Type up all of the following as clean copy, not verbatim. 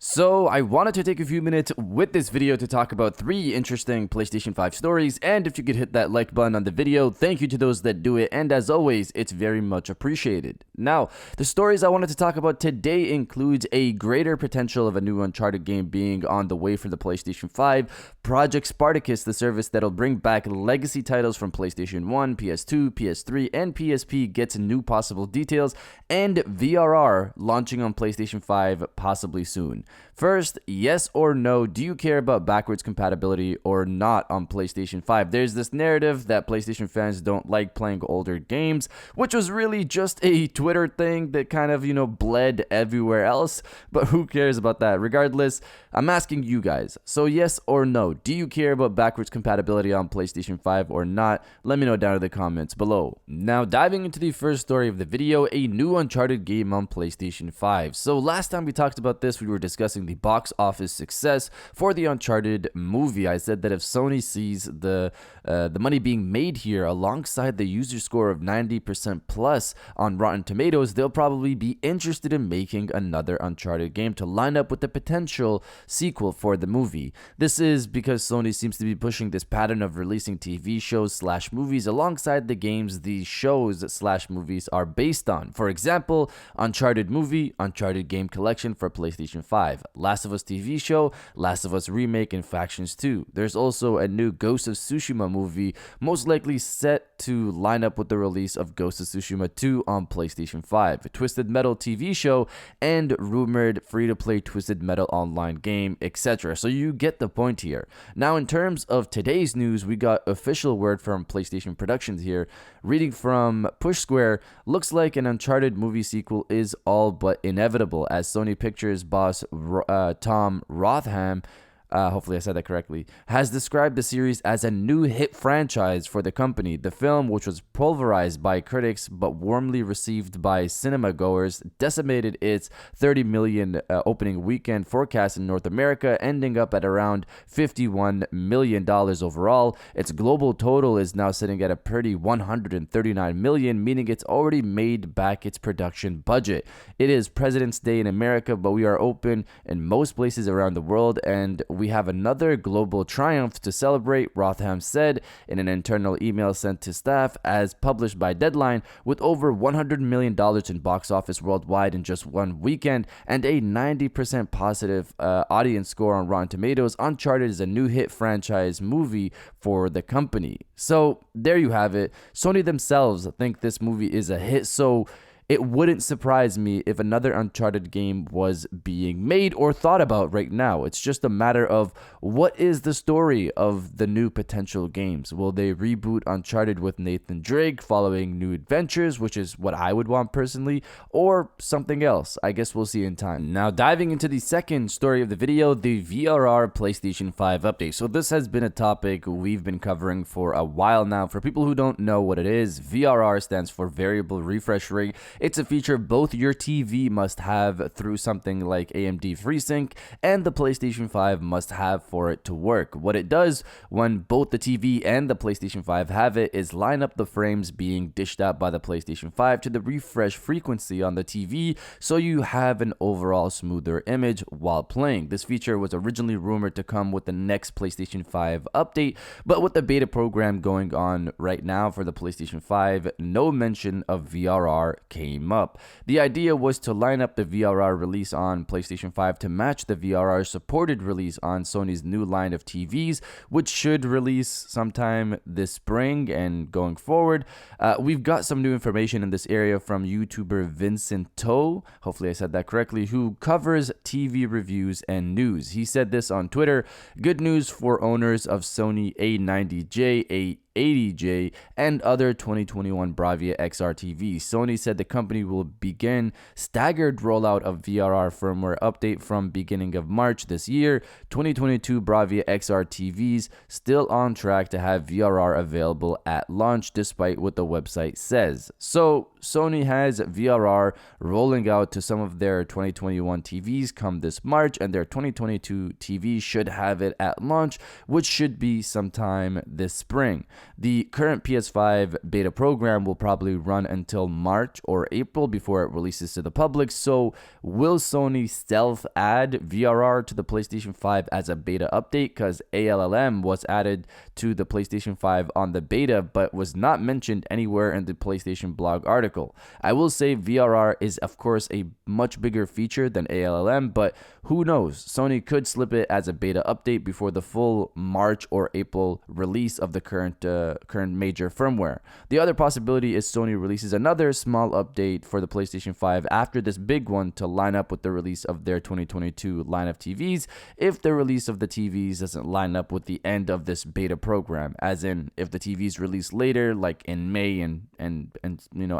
So I wanted to take a few minutes with this video to talk about 3 interesting PlayStation 5 stories, and if you could hit that like button on the video, thank you to those that do it, and as always, it's very much appreciated. Now, the stories I wanted to talk about today includes a greater potential of a new Uncharted game being on the way for the PlayStation 5, Project Spartacus, the service that'll bring back legacy titles from PlayStation 1, PS2, PS3, and PSP gets new possible details, and VRR launching on PlayStation 5 possibly soon. First, yes or no, do you care about backwards compatibility or not on PlayStation 5? There's this narrative that PlayStation fans don't like playing older games, which was really just a Twitter thing that kind of, bled everywhere else, but who cares about that? Regardless, I'm asking you guys, so yes or no, do you care about backwards compatibility on PlayStation 5 or not? Let me know down in the comments below. Now, diving into the first story of the video, a new Uncharted game on PlayStation 5. So last time we talked about this, we were discussing the box office success for the Uncharted movie. I said that if Sony sees the money being made here alongside the user score of 90% plus on Rotten Tomatoes, they'll probably be interested in making another Uncharted game to line up with the potential sequel for the movie. This is because Sony seems to be pushing this pattern of releasing TV shows / movies alongside the games these shows / movies are based on. For example, Uncharted movie, Uncharted game collection for PlayStation 5. Last of Us TV show, Last of Us remake, and Factions 2. There's also a new Ghost of Tsushima movie, most likely set to line up with the release of Ghost of Tsushima 2 on PlayStation 5, a Twisted Metal TV show, and rumored free-to-play Twisted Metal online game, etc. So you get the point here. Now, in terms of today's news, we got official word from PlayStation Productions here. Reading from Push Square, looks like an Uncharted movie sequel is all but inevitable, as Sony Pictures boss Tom Rotham, hopefully I said that correctly, has described the series as a new hit franchise for the company. The film, which was pulverized by critics but warmly received by cinema goers, decimated its $30 million opening weekend forecast in North America, ending up at around $51 million overall. Its global total is now sitting at a pretty $139 million, meaning it's already made back its production budget. It is President's Day in America, but we are open in most places around the world, and we have another global triumph to celebrate, Rotham said in an internal email sent to staff as published by Deadline. With over $100 million in box office worldwide in just one weekend and a 90% positive audience score on Rotten Tomatoes, Uncharted is a new hit franchise movie for the company. So there you have it. Sony themselves think this movie is a hit, so it wouldn't surprise me if another Uncharted game was being made or thought about right now. It's just a matter of what is the story of the new potential games. Will they reboot Uncharted with Nathan Drake following new adventures, which is what I would want personally, or something else? I guess we'll see in time. Now, diving into the second story of the video, the VRR PlayStation 5 update. So this has been a topic we've been covering for a while now. For people who don't know what it is, VRR stands for Variable Refresh Rate. It's a feature both your TV must have through something like AMD FreeSync and the PlayStation 5 must have for it to work. What it does when both the TV and the PlayStation 5 have it is line up the frames being dished out by the PlayStation 5 to the refresh frequency on the TV, so you have an overall smoother image while playing. This feature was originally rumored to come with the next PlayStation 5 update, but with the beta program going on right now for the PlayStation 5, no mention of VRR came up. The idea was to line up the VRR release on PlayStation 5 to match the VRR supported release on Sony's new line of TVs, which should release sometime this spring and going forward. We've got some new information in this area from YouTuber Vincent To, hopefully I said that correctly, who covers TV reviews and news. He said this on Twitter: "Good news for owners of Sony A90J, A80J, and other 2021 Bravia XR TVs. Sony said the company will begin staggered rollout of VRR firmware update from beginning of March this year. 2022 Bravia XR TVs still on track to have VRR available at launch, despite what the website says." So Sony has VRR rolling out to some of their 2021 TVs come this March, and their 2022 TVs should have it at launch, which should be sometime this spring. The current PS5 beta program will probably run until March or April before it releases to the public. So will Sony stealth add VRR to the PlayStation 5 as a beta update? Because ALLM was added to the PlayStation 5 on the beta, but was not mentioned anywhere in the PlayStation blog article. I will say VRR is of course a much bigger feature than ALLM, but who knows? Sony could slip it as a beta update before the full March or April release of the current major firmware. The other possibility is Sony releases another small update for the PlayStation 5 after this big one to line up with the release of their 2022 line of TVs, if the release of the TVs doesn't line up with the end of this beta program, as in if the TVs release later, like in May and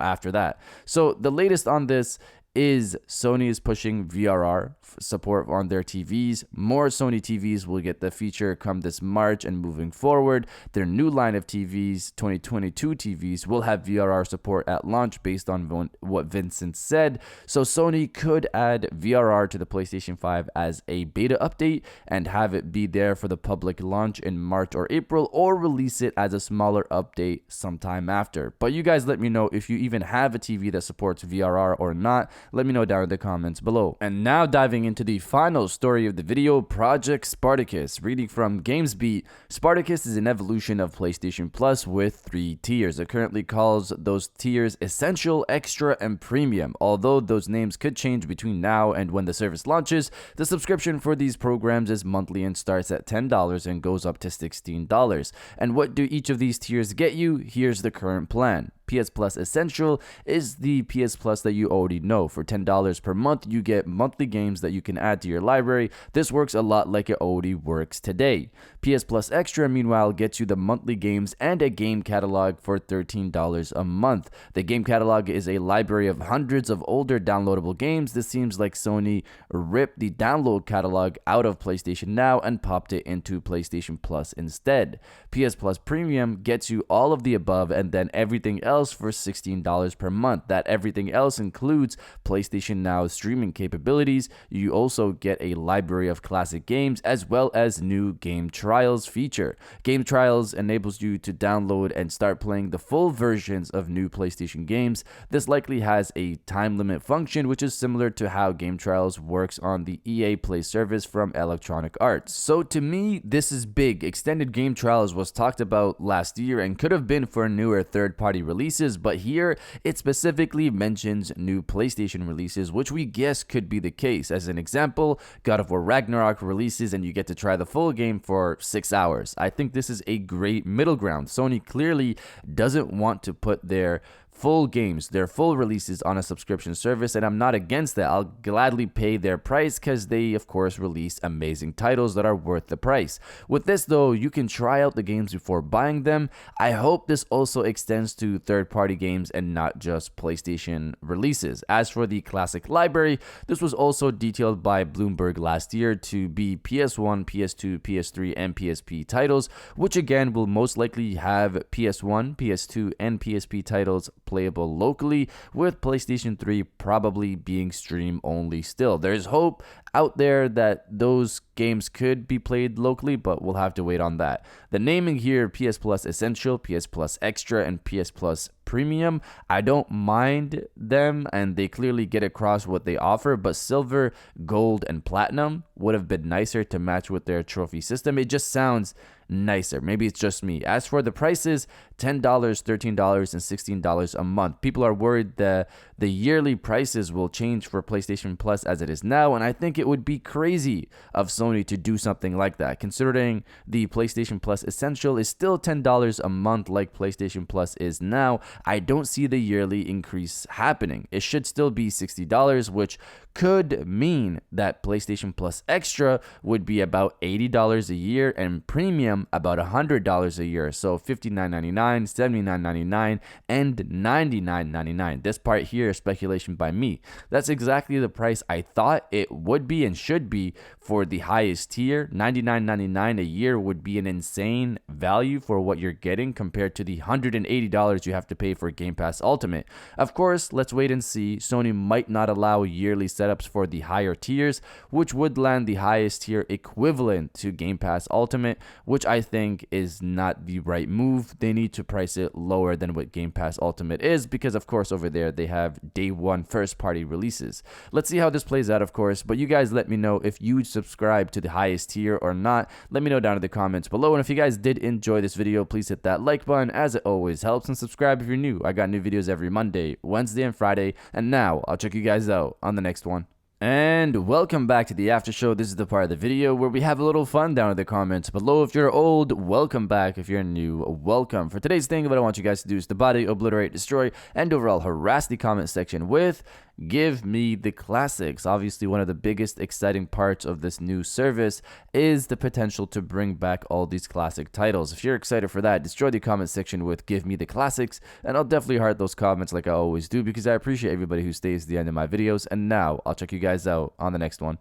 after that. So the latest on this is Sony is pushing VRR support on their TVs. More Sony TVs will get the feature come this March, and moving forward, their new line of TVs, 2022 TVs, will have VRR support at launch based on what Vincent said. So Sony could add VRR to the PlayStation 5 as a beta update and have it be there for the public launch in March or April, or release it as a smaller update sometime after. But you guys let me know if you even have a TV that supports VRR or not. Let me know down in the comments below. And now diving into the final story of the video, Project Spartacus. Reading from GamesBeat, Spartacus is an evolution of PlayStation Plus with 3 tiers. It currently calls those tiers Essential, Extra, and Premium. Although those names could change between now and when the service launches, the subscription for these programs is monthly and starts at $10 and goes up to $16. And what do each of these tiers get you? Here's the current plan. PS Plus Essential is the PS Plus that you already know. For $10 per month, you get monthly games that you can add to your library. This works a lot like it already works today. PS Plus Extra, meanwhile, gets you the monthly games and a game catalog for $13 a month. The game catalog is a library of hundreds of older downloadable games. This seems like Sony ripped the download catalog out of PlayStation Now and popped it into PlayStation Plus instead. PS Plus Premium gets you all of the above and then everything else for $16 per month. That everything else includes PlayStation Now streaming capabilities. You also get a library of classic games as well as new Game Trials feature. Game Trials enables you to download and start playing the full versions of new PlayStation games. This likely has a time limit function, which is similar to how Game Trials works on the EA Play service from Electronic Arts. So to me, this is big. Extended Game Trials was talked about last year and could have been for newer third-party releases, but here it specifically mentions new PlayStation releases, which we guess could be the case. As an example, God of War Ragnarok releases and you get to try the full game for 6 hours. I think this is a great middle ground. Sony clearly doesn't want to put their full games, their full releases on a subscription service, and I'm not against that. I'll gladly pay their price because they of course release amazing titles that are worth the price. With this though, you can try out the games before buying them. I hope this also extends to third-party games and not just PlayStation releases. As for the classic library, this was also detailed by Bloomberg last year to be PS1, PS2, PS3, and PSP titles, which again will most likely have PS1, PS2, and PSP titles playable locally, with PlayStation 3 probably being stream only still. There's hope out there that those games could be played locally, but we'll have to wait on that. The naming here, PS Plus Essential, PS Plus Extra, and PS Plus Premium, I don't mind them, and they clearly get across what they offer, but Silver, Gold, and Platinum would have been nicer to match with their trophy system. It just sounds nicer. Maybe it's just me. As for the prices, $10, $13, and $16 a month. People are worried that the yearly prices will change for PlayStation Plus as it is now, and I think it would be crazy of Sony to do something like that, considering the PlayStation Plus Essential is still $10 a month like PlayStation Plus is now. I don't see the yearly increase happening. It should still be $60, which could mean that PlayStation Plus Extra would be about $80 a year and Premium about $100 a year. So $59.99, $79.99, and $99.99. This part here is speculation by me. That's exactly the price I thought it would be and should be for the highest tier. $99.99 a year would be an insane value for what you're getting compared to the $180 you have to pay for Game Pass Ultimate. Of course, let's wait and see. Sony might not allow yearly setups for the higher tiers, which would land plan the highest tier equivalent to Game Pass Ultimate, which I think is not the right move. They need to price it lower than what Game Pass Ultimate is because, of course, over there they have day one first-party releases. Let's see how this plays out, of course, but you guys let me know if you subscribe to the highest tier or not. Let me know down in the comments below, and if you guys did enjoy this video, please hit that like button as it always helps, and subscribe if you're new. I got new videos every Monday, Wednesday, and Friday, and now I'll check you guys out on the next one. And welcome back to the after show. This is the part of the video where we have a little fun down in the comments below. If you're old, welcome back. If you're new, welcome. For today's thing, what I want you guys to do is to body, obliterate, destroy, and overall harass the comment section with "Give me the classics." Obviously, one of the biggest exciting parts of this new service is the potential to bring back all these classic titles. If you're excited for that, destroy the comment section with "Give me the classics," and I'll definitely heart those comments like I always do because I appreciate everybody who stays to the end of my videos. And now I'll check you guys out on the next one.